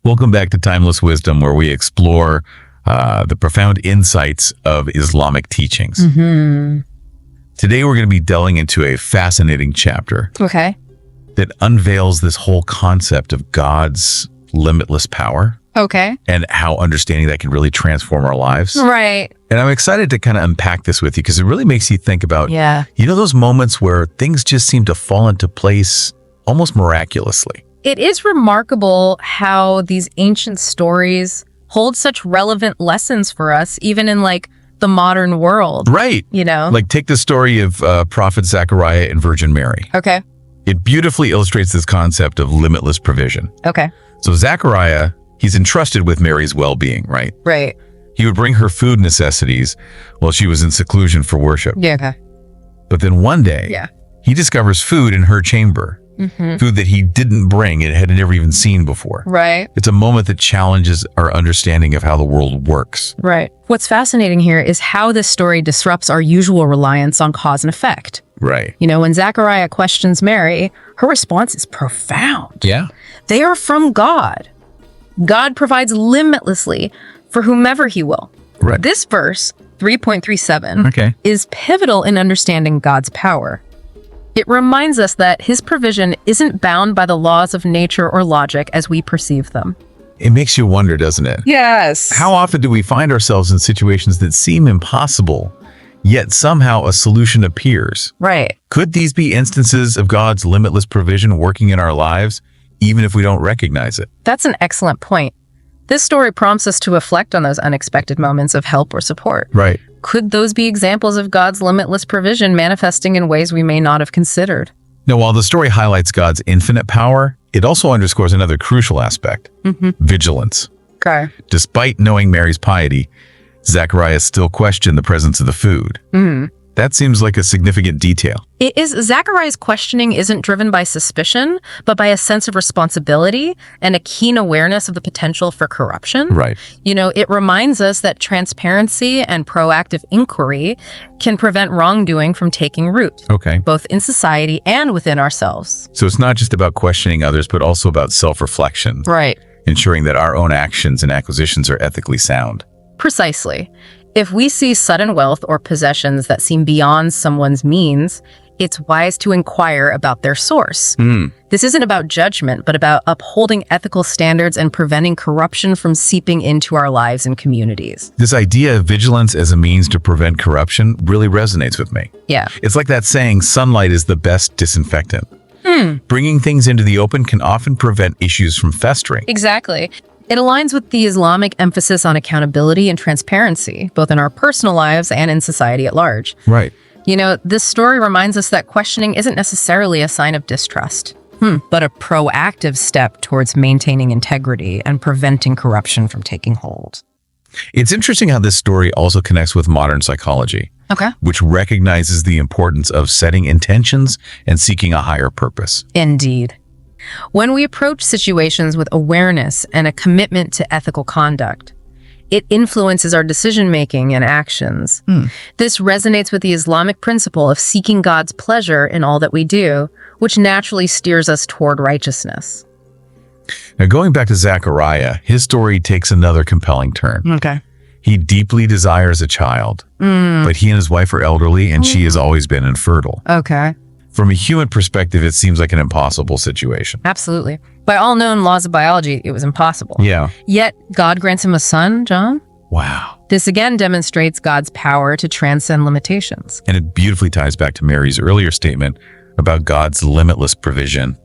Welcome back to Timeless Wisdom, where we explore the profound insights of Islamic teachings. Today, we're going to be delving into a fascinating chapter that unveils this whole concept of God's limitless power and how understanding that can really transform our lives. Right. And I'm excited to kind of unpack this with you because it really makes you think about, those moments where things just seem to fall into place almost miraculously. It is remarkable how these ancient stories hold such relevant lessons for us, even in like the modern world. Right. You know? Like take the story of Prophet Zechariah and Virgin Mary. Okay. It beautifully illustrates this concept of limitless provision. Okay. So Zechariah, he's entrusted with Mary's well-being, right? Right. He would bring her food necessities while she was in seclusion for worship. Yeah. Okay. But then one day, he discovers food in her chamber. Food that he didn't bring and had never even seen before. Right. It's a moment that challenges our understanding of how the world works. Right. What's fascinating here is how this story disrupts our usual reliance on cause and effect. Right. You know, when Zechariah questions Mary, her response is profound. Yeah. They are from God. God provides limitlessly for whomever he will. Right. This verse, 3.37, is pivotal in understanding God's power. It reminds us that his provision isn't bound by the laws of nature or logic as we perceive them. It makes you wonder, doesn't it? Yes. How often do we find ourselves in situations that seem impossible, yet somehow a solution appears? Right. Could these be instances of God's limitless provision working in our lives, even if we don't recognize it? That's an excellent point. This story prompts us to reflect on those unexpected moments of help or support. Right. Could those be examples of God's limitless provision manifesting in ways we may not have considered? Now, while the story highlights God's infinite power, it also underscores another crucial aspect, vigilance. Okay. Despite knowing Mary's piety, Zechariah still questioned the presence of the food. That seems like a significant detail. It is. Zechariah's questioning isn't driven by suspicion, but by a sense of responsibility and a keen awareness of the potential for corruption. Right. You know, it reminds us that transparency and proactive inquiry can prevent wrongdoing from taking root. Okay. Both in society and within ourselves. So it's not just about questioning others, but also about self-reflection. Right. Ensuring that our own actions and acquisitions are ethically sound. Precisely. If we see sudden wealth or possessions that seem beyond someone's means, it's wise to inquire about their source. This isn't about judgment, but about upholding ethical standards and preventing corruption from seeping into our lives and communities. This idea of vigilance as a means to prevent corruption really resonates with me. Yeah. It's like that saying, sunlight is the best disinfectant. Bringing things into the open can often prevent issues from festering. Exactly. It aligns with the Islamic emphasis on accountability and transparency, both in our personal lives and in society at large. Right. You know, this story reminds us that questioning isn't necessarily a sign of distrust, but a proactive step towards maintaining integrity and preventing corruption from taking hold. It's interesting how this story also connects with modern psychology, which recognizes the importance of setting intentions and seeking a higher purpose. Indeed. When we approach situations with awareness and a commitment to ethical conduct, it influences our decision-making and actions. This resonates with the Islamic principle of seeking God's pleasure in all that we do, which naturally steers us toward righteousness. Now, going back to Zechariah, his story takes another compelling turn. He deeply desires a child, but he and his wife are elderly, and she has always been infertile. From a human perspective, it seems like an impossible situation. Absolutely. By all known laws of biology, it was impossible. Yeah. Yet, God grants him a son, John. Wow. This again demonstrates God's power to transcend limitations. And it beautifully ties back to Mary's earlier statement about God's limitless provision.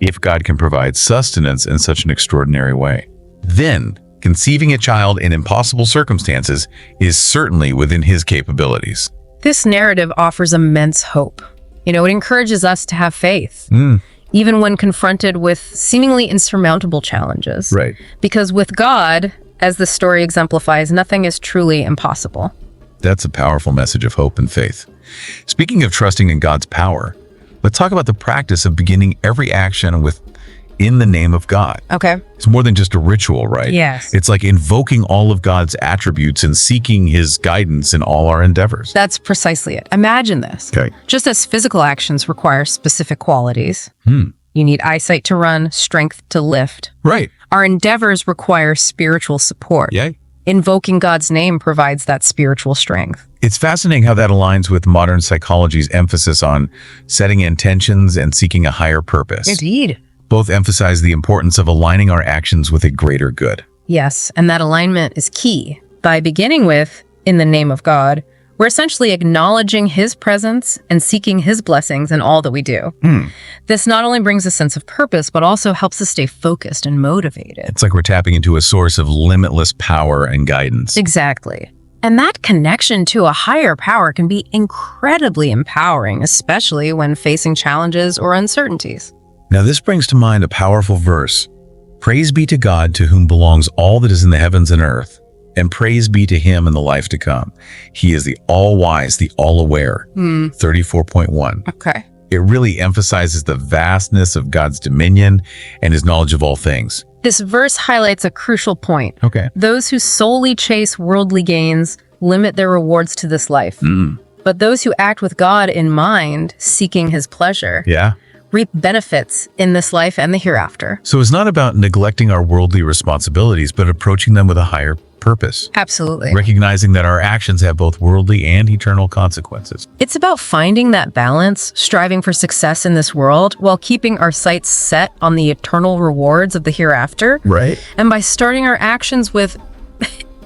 If God can provide sustenance in such an extraordinary way, then conceiving a child in impossible circumstances is certainly within his capabilities. This narrative offers immense hope. You know, it encourages us to have faith, even when confronted with seemingly insurmountable challenges. Right. Because with God, as the story exemplifies, nothing is truly impossible. That's a powerful message of hope and faith. Speaking of trusting in God's power, let's talk about the practice of beginning every action with "in the name of God." Okay. It's more than just a ritual, right? Yes. It's like invoking all of God's attributes and seeking his guidance in all our endeavors. That's precisely it. Imagine this. Okay. Just as physical actions require specific qualities, You need eyesight to run, strength to lift. Right. Our endeavors require spiritual support. Yay. Invoking God's name provides that spiritual strength. It's fascinating how that aligns with modern psychology's emphasis on setting intentions and seeking a higher purpose. Indeed. Both emphasize the importance of aligning our actions with a greater good. Yes, and that alignment is key. By beginning with, in the name of God, we're essentially acknowledging his presence and seeking his blessings in all that we do. This not only brings a sense of purpose, but also helps us stay focused and motivated. It's like we're tapping into a source of limitless power and guidance. Exactly. And that connection to a higher power can be incredibly empowering, especially when facing challenges or uncertainties. Now, this brings to mind a powerful verse. Praise be to God, to whom belongs all that is in the heavens and earth, and praise be to him in the life to come. He is the all-wise, the all-aware. 34.1. Okay. It really emphasizes the vastness of God's dominion and his knowledge of all things. This verse highlights a crucial point. Okay. Those who solely chase worldly gains limit their rewards to this life. But those who act with God in mind, seeking his pleasure, reap benefits in this life and the hereafter. So it's not about neglecting our worldly responsibilities, but approaching them with a higher purpose. Absolutely. Recognizing that our actions have both worldly and eternal consequences. It's about finding that balance, striving for success in this world while keeping our sights set on the eternal rewards of the hereafter. Right. And by starting our actions with,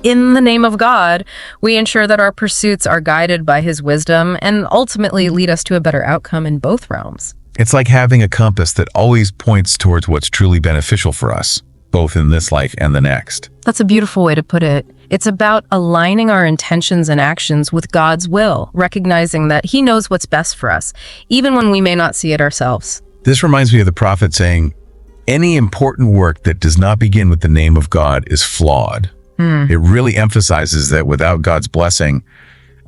in the name of God, we ensure that our pursuits are guided by his wisdom and ultimately lead us to a better outcome in both realms. It's like having a compass that always points towards what's truly beneficial for us, both in this life and the next. That's a beautiful way to put it. It's about aligning our intentions and actions with God's will, recognizing that he knows what's best for us, even when we may not see it ourselves. This reminds me of the prophet saying, any important work that does not begin with the name of God is flawed. It really emphasizes that without God's blessing,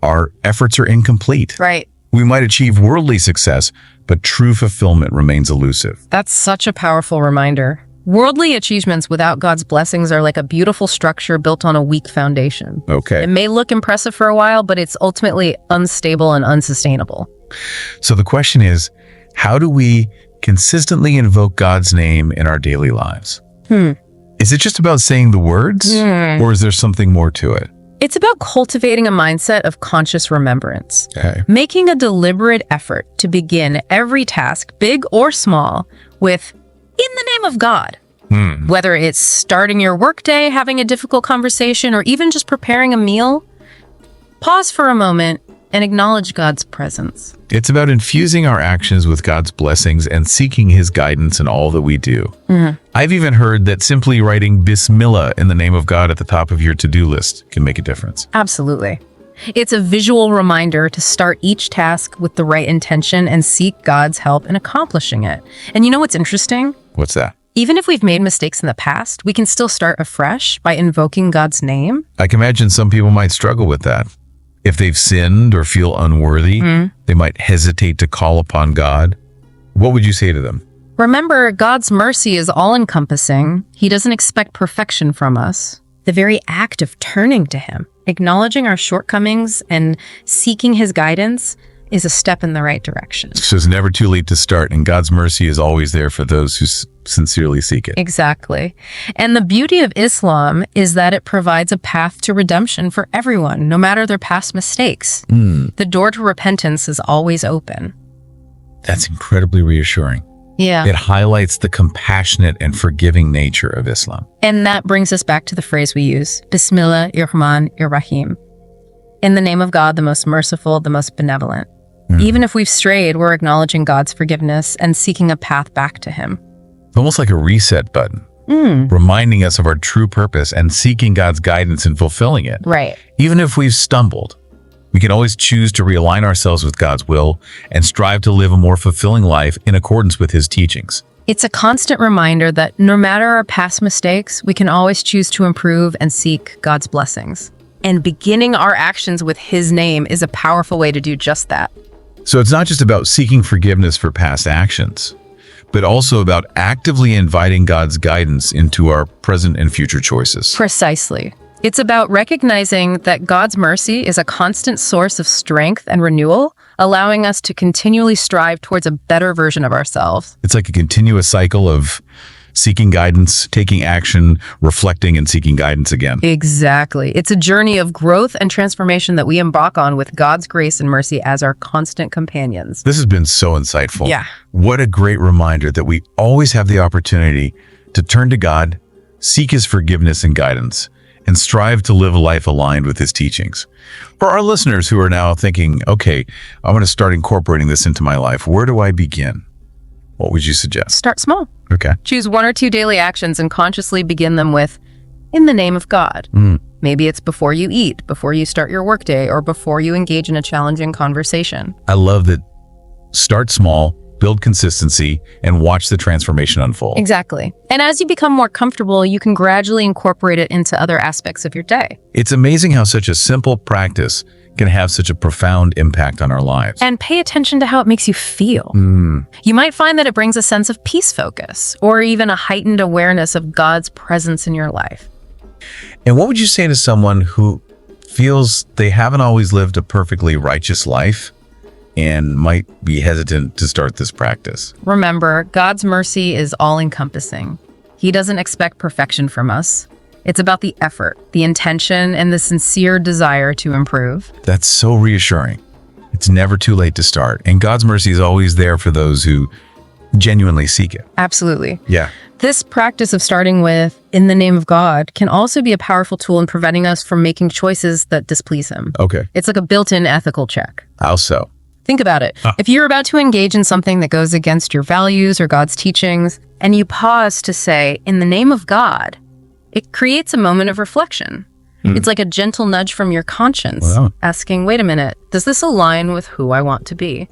our efforts are incomplete. Right. We might achieve worldly success, but true fulfillment remains elusive. That's such a powerful reminder. Worldly achievements without God's blessings are like a beautiful structure built on a weak foundation. Okay. It may look impressive for a while, but it's ultimately unstable and unsustainable. So the question is, how do we consistently invoke God's name in our daily lives? Is it just about saying the words, or is there something more to it? It's about cultivating a mindset of conscious remembrance. Okay. Making a deliberate effort to begin every task, big or small, with, in the name of God. Whether it's starting your workday, having a difficult conversation, or even just preparing a meal, pause for a moment and acknowledge God's presence. It's about infusing our actions with God's blessings and seeking his guidance in all that we do. I've even heard that simply writing Bismillah in the name of God at the top of your to-do list can make a difference. Absolutely. It's a visual reminder to start each task with the right intention and seek God's help in accomplishing it. And you know what's interesting? What's that? Even if we've made mistakes in the past, we can still start afresh by invoking God's name. I can imagine some people might struggle with that. If they've sinned or feel unworthy, they might hesitate to call upon God. What would you say to them? Remember, God's mercy is all-encompassing. He doesn't expect perfection from us. The very act of turning to him, acknowledging our shortcomings, and seeking his guidance is a step in the right direction. So it's never too late to start, and God's mercy is always there for those who sincerely seek it. Exactly. And the beauty of Islam is that it provides a path to redemption for everyone, no matter their past mistakes. The door to repentance is always open. That's incredibly reassuring. Yeah. It highlights the compassionate and forgiving nature of Islam. And that brings us back to the phrase we use, Bismillah Rahman Rahim. In the name of God, the most merciful, the most benevolent. Even if we've strayed, we're acknowledging God's forgiveness and seeking a path back to him. Almost like a reset button, reminding us of our true purpose and seeking God's guidance in fulfilling it. Right. Even if we've stumbled, we can always choose to realign ourselves with God's will and strive to live a more fulfilling life in accordance with his teachings. It's a constant reminder that no matter our past mistakes, we can always choose to improve and seek God's blessings. And beginning our actions with his name is a powerful way to do just that. So it's not just about seeking forgiveness for past actions, but also about actively inviting God's guidance into our present and future choices. Precisely. It's about recognizing that God's mercy is a constant source of strength and renewal, allowing us to continually strive towards a better version of ourselves. It's like a continuous cycle of seeking guidance, taking action, reflecting, and seeking guidance again. Exactly. It's a journey of growth and transformation that we embark on with God's grace and mercy as our constant companions. This has been so insightful. Yeah. What a great reminder that we always have the opportunity to turn to God, seek his forgiveness and guidance, and strive to live a life aligned with his teachings. For our listeners who are now thinking, okay, I'm going to start incorporating this into my life, where do I begin? What would you suggest? Start small. Okay. Choose 1 or 2 daily actions and consciously begin them with, in the name of God. Maybe it's before you eat, before you start your workday, or before you engage in a challenging conversation. I love that. Start small, build consistency, and watch the transformation unfold. Exactly. And as you become more comfortable, you can gradually incorporate it into other aspects of your day. It's amazing how such a simple practice can have such a profound impact on our lives. And pay attention to how it makes you feel. You might find that it brings a sense of peace focus, or even a heightened awareness of God's presence in your life. And what would you say to someone who feels they haven't always lived a perfectly righteous life and might be hesitant to start this practice? Remember, God's mercy is all-encompassing. He doesn't expect perfection from us. It's about the effort, the intention, and the sincere desire to improve. That's so reassuring. It's never too late to start, and God's mercy is always there for those who genuinely seek it. Absolutely. Yeah. This practice of starting with, in the name of God, can also be a powerful tool in preventing us from making choices that displease him. Okay. It's like a built-in ethical check. How so? Think about it. If you're about to engage in something that goes against your values or God's teachings, and you pause to say, in the name of God, it creates a moment of reflection. It's like a gentle nudge from your conscience, asking, wait a minute, does this align with who I want to be?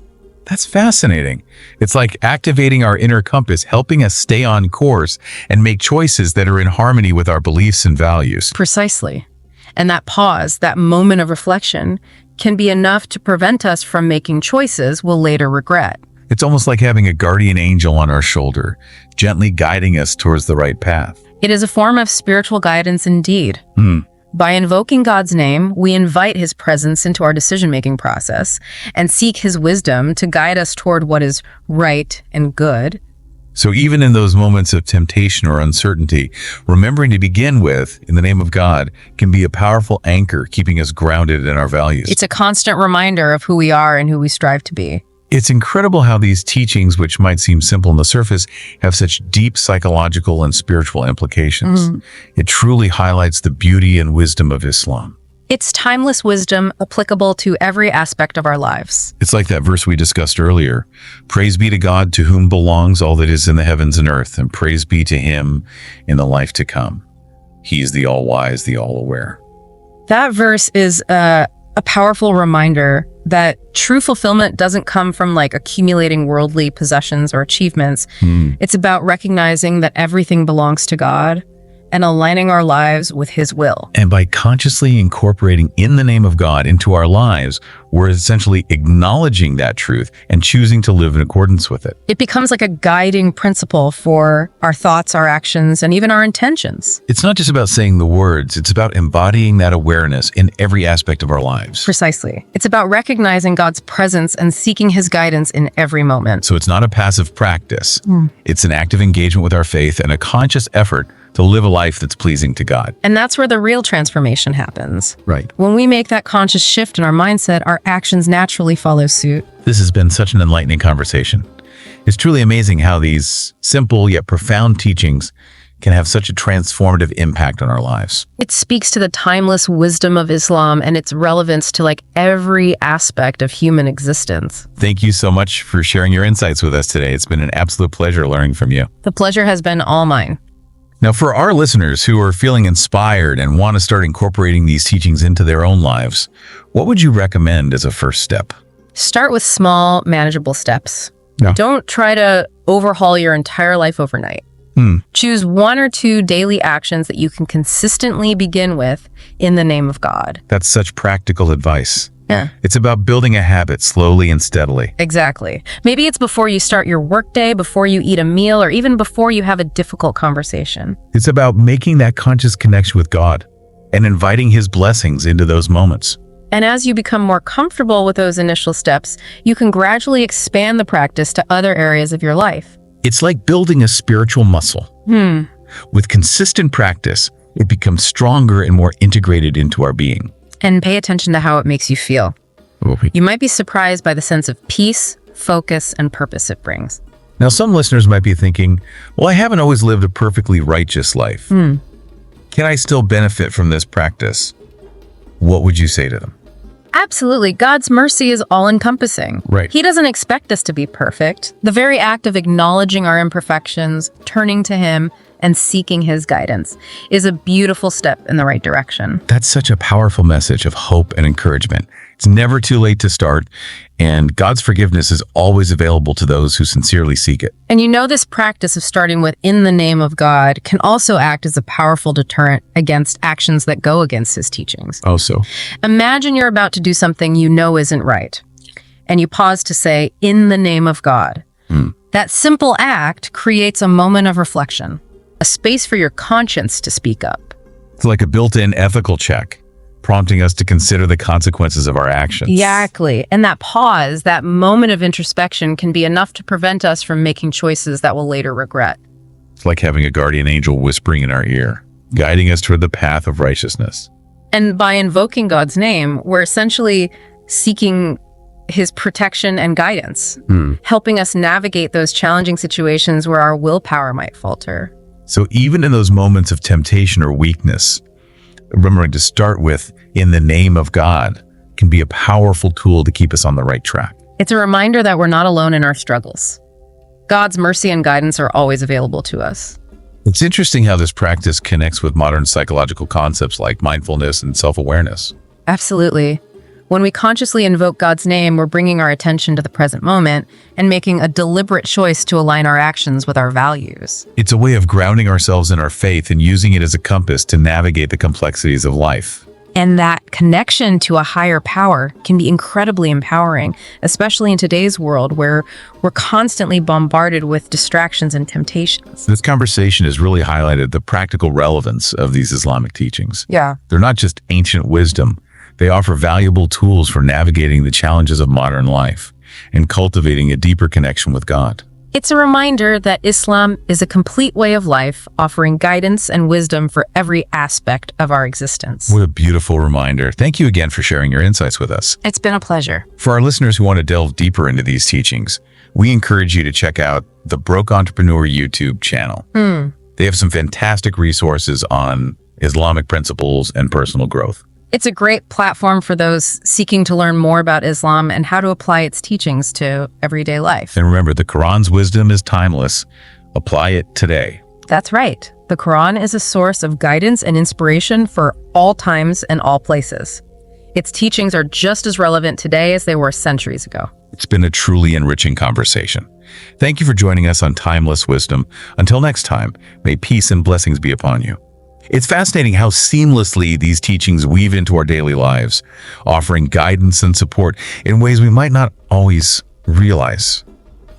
That's fascinating. It's like activating our inner compass, helping us stay on course and make choices that are in harmony with our beliefs and values. Precisely. And that pause, that moment of reflection, can be enough to prevent us from making choices we'll later regret. It's almost like having a guardian angel on our shoulder, gently guiding us towards the right path. It is a form of spiritual guidance indeed. By invoking God's name, we invite his presence into our decision-making process and seek his wisdom to guide us toward what is right and good. So even in those moments of temptation or uncertainty, remembering to begin with, in the name of God, can be a powerful anchor keeping us grounded in our values. It's a constant reminder of who we are and who we strive to be. It's incredible how these teachings, which might seem simple on the surface, have such deep psychological and spiritual implications. It truly highlights the beauty and wisdom of Islam. It's timeless wisdom applicable to every aspect of our lives. It's like that verse we discussed earlier. Praise be to God, to whom belongs all that is in the heavens and earth, and praise be to him in the life to come. He is the all-wise, the all-aware. That verse is a powerful reminder that true fulfillment doesn't come from accumulating worldly possessions or achievements. It's about recognizing that everything belongs to God and aligning our lives with his will. And by consciously incorporating in the name of God into our lives, we're essentially acknowledging that truth and choosing to live in accordance with it. It becomes like a guiding principle for our thoughts, our actions, and even our intentions. It's not just about saying the words, it's about embodying that awareness in every aspect of our lives. Precisely. It's about recognizing God's presence and seeking his guidance in every moment. So it's not a passive practice. It's an active engagement with our faith and a conscious effort to live a life that's pleasing to God. And that's where the real transformation happens. Right. When we make that conscious shift in our mindset, our actions naturally follow suit. This has been such an enlightening conversation. It's truly amazing how these simple yet profound teachings can have such a transformative impact on our lives. It speaks to the timeless wisdom of Islam and its relevance to every aspect of human existence. Thank you so much for sharing your insights with us today. It's been an absolute pleasure learning from you. The pleasure has been all mine. Now, for our listeners who are feeling inspired and want to start incorporating these teachings into their own lives, what would you recommend as a first step? Start with small, manageable steps. Yeah. Don't try to overhaul your entire life overnight. Choose 1 or 2 daily actions that you can consistently begin with in the name of God. That's such practical advice. Yeah. It's about building a habit slowly and steadily. Exactly. Maybe it's before you start your workday, before you eat a meal, or even before you have a difficult conversation. It's about making that conscious connection with God, and inviting his blessings into those moments. And as you become more comfortable with those initial steps, you can gradually expand the practice to other areas of your life. It's like building a spiritual muscle. With consistent practice, it becomes stronger and more integrated into our being. And pay attention to how it makes you feel. Okay. You might be surprised by the sense of peace, focus, and purpose it brings. Now, some listeners might be thinking, well, I haven't always lived a perfectly righteous life. Can I still benefit from this practice? What would you say to them? Absolutely. God's mercy is all-encompassing. Right. He doesn't expect us to be perfect. The very act of acknowledging our imperfections, turning to him, and seeking his guidance is a beautiful step in the right direction. That's such a powerful message of hope and encouragement. It's never too late to start, and God's forgiveness is always available to those who sincerely seek it. And you know, this practice of starting with "in the name of God" can also act as a powerful deterrent against actions that go against his teachings. Oh, so? Imagine you're about to do something you know isn't right, and you pause to say, "in the name of God." That simple act creates a moment of reflection, a space for your conscience to speak up. It's like a built-in ethical check, prompting us to consider the consequences of our actions. Exactly. And that pause, that moment of introspection, can be enough to prevent us from making choices that we'll later regret. It's like having a guardian angel whispering in our ear, guiding us toward the path of righteousness. And by invoking God's name, we're essentially seeking his protection and guidance, helping us navigate those challenging situations where our willpower might falter. So even in those moments of temptation or weakness, remembering to start with "in the name of God" can be a powerful tool to keep us on the right track. It's a reminder that we're not alone in our struggles. God's mercy and guidance are always available to us. It's interesting how this practice connects with modern psychological concepts like mindfulness and self-awareness. Absolutely. When we consciously invoke God's name, we're bringing our attention to the present moment and making a deliberate choice to align our actions with our values. It's a way of grounding ourselves in our faith and using it as a compass to navigate the complexities of life. And that connection to a higher power can be incredibly empowering, especially in today's world where we're constantly bombarded with distractions and temptations. This conversation has really highlighted the practical relevance of these Islamic teachings. Yeah. They're not just ancient wisdom. They offer valuable tools for navigating the challenges of modern life and cultivating a deeper connection with God. It's a reminder that Islam is a complete way of life, offering guidance and wisdom for every aspect of our existence. What a beautiful reminder. Thank you again for sharing your insights with us. It's been a pleasure. For our listeners who want to delve deeper into these teachings, we encourage you to check out the Broke Entrepreneur YouTube channel. They have some fantastic resources on Islamic principles and personal growth. It's a great platform for those seeking to learn more about Islam and how to apply its teachings to everyday life. And remember, the Quran's wisdom is timeless. Apply it today. That's right. The Quran is a source of guidance and inspiration for all times and all places. Its teachings are just as relevant today as they were centuries ago. It's been a truly enriching conversation. Thank you for joining us on Timeless Wisdom. Until next time, may peace and blessings be upon you. It's fascinating how seamlessly these teachings weave into our daily lives, offering guidance and support in ways we might not always realize.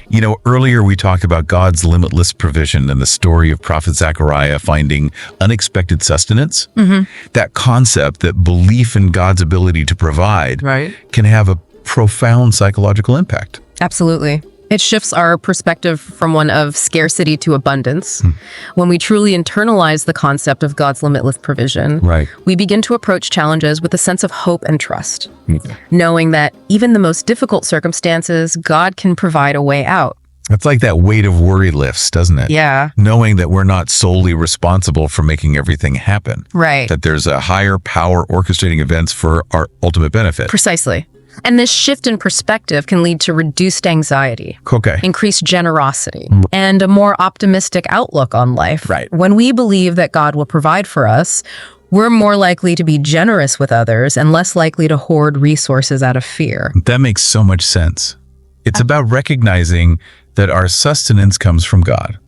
You know, earlier we talked about God's limitless provision and the story of Prophet Zechariah finding unexpected sustenance. That concept, that belief in God's ability to provide, can have a profound psychological impact. Absolutely. It shifts our perspective from one of scarcity to abundance. When we truly internalize the concept of God's limitless provision, we begin to approach challenges with a sense of hope and trust, knowing that even the most difficult circumstances, God can provide a way out. It's like that weight of worry lifts, doesn't it? Yeah. Knowing that we're not solely responsible for making everything happen. Right. That there's a higher power orchestrating events for our ultimate benefit. Precisely. And this shift in perspective can lead to reduced anxiety, increased generosity, and a more optimistic outlook on life. When we believe that God will provide for us, we're more likely to be generous with others and less likely to hoard resources out of fear. That makes so much sense. It's about recognizing that our sustenance comes from God,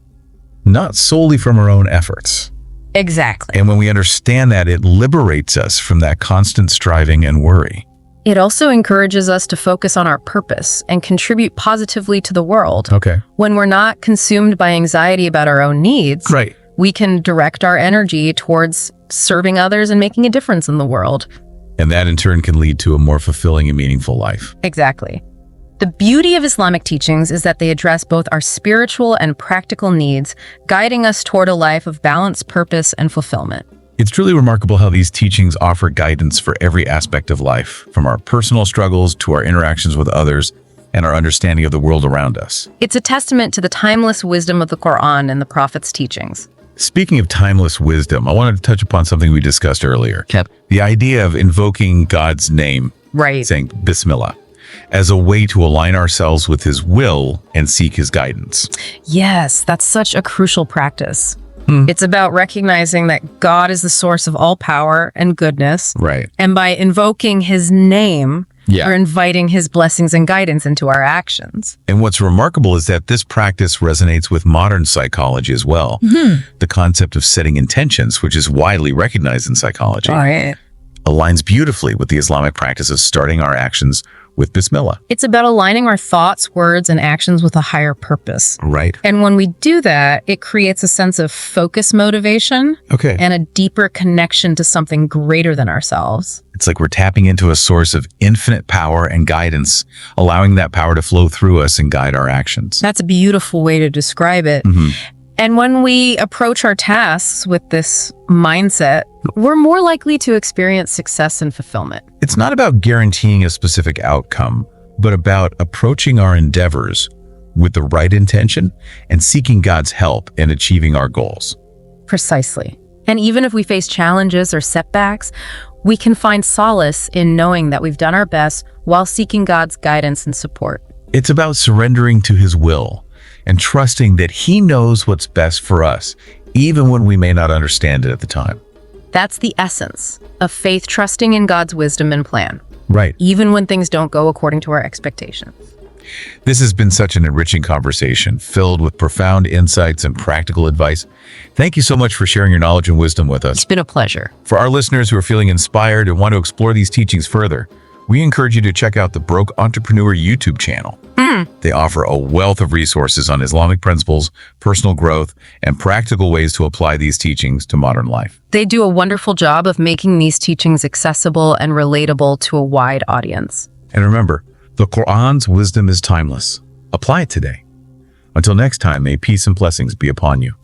not solely from our own efforts. Exactly. And when we understand that, it liberates us from that constant striving and worry. It also encourages us to focus on our purpose and contribute positively to the world. When we're not consumed by anxiety about our own needs, we can direct our energy towards serving others and making a difference in the world. And that in turn can lead to a more fulfilling and meaningful life. Exactly. The beauty of Islamic teachings is that they address both our spiritual and practical needs, guiding us toward a life of balance, purpose, and fulfillment. It's truly remarkable how these teachings offer guidance for every aspect of life, from our personal struggles to our interactions with others and our understanding of the world around us. It's a testament to the timeless wisdom of the Quran and the Prophet's teachings. Speaking of timeless wisdom, I wanted to touch upon something we discussed earlier. Yep. The idea of invoking God's name, Right. saying Bismillah, as a way to align ourselves with his will and seek his guidance. Yes, that's such a crucial practice. It's about recognizing that God is the source of all power and goodness. Right. And by invoking his name, Yeah. we're inviting his blessings and guidance into our actions. And what's remarkable is that this practice resonates with modern psychology as well. The concept of setting intentions, which is widely recognized in psychology, Right. aligns beautifully with the Islamic practice of starting our actions with Bismillah. It's about aligning our thoughts, words, and actions with a higher purpose. Right. And when we do that, it creates a sense of focus motivation Okay. and a deeper connection to something greater than ourselves. It's like we're tapping into a source of infinite power and guidance, allowing that power to flow through us and guide our actions. That's a beautiful way to describe it. And when we approach our tasks with this mindset, we're more likely to experience success and fulfillment. It's not about guaranteeing a specific outcome, but about approaching our endeavors with the right intention and seeking God's help in achieving our goals. Precisely. And even if we face challenges or setbacks, we can find solace in knowing that we've done our best while seeking God's guidance and support. It's about surrendering to his will and trusting that he knows what's best for us, even when we may not understand it at the time. That's the essence of faith, trusting in God's wisdom and plan, Right. even when things don't go according to our expectations. This has been such an enriching conversation, filled with profound insights and practical advice. Thank you so much for sharing your knowledge and wisdom with us. It's been a pleasure. For our listeners who are feeling inspired and want to explore these teachings further, we encourage you to check out the Broke Entrepreneur YouTube channel. They offer a wealth of resources on Islamic principles, personal growth, and practical ways to apply these teachings to modern life. They do a wonderful job of making these teachings accessible and relatable to a wide audience. And remember, the Quran's wisdom is timeless. Apply it today. Until next time, may peace and blessings be upon you.